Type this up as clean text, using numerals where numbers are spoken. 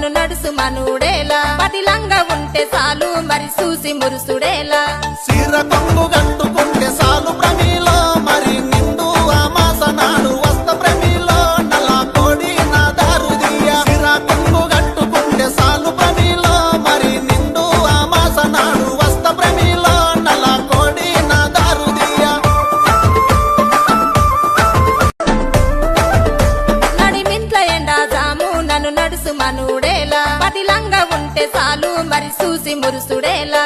నన్ను నడుసు మనుడేలా పదిలంగా ఉంటే చాలు మరి చూసి మురుసుడేలా సీర కొంగు కట్టుకుంటే సాలు ప్రమిలో మరి నిండు అమాస నాడు వస్త ప్రమిలో నల్ల కోడి నా దారుదియ సీర కొంగు కట్టుకుంటే సాలు ప్రమిలో మరి నిండు అమాస నాడు వస్త ప్రమిలో నల్ల కోడి నా దారుదియ నడిమింట్ల ఎండా జాము నన్ను నడుసు మనుడేలా పదిలంగా ఉంటే చాలు మరి చూసి మురుసుడేలా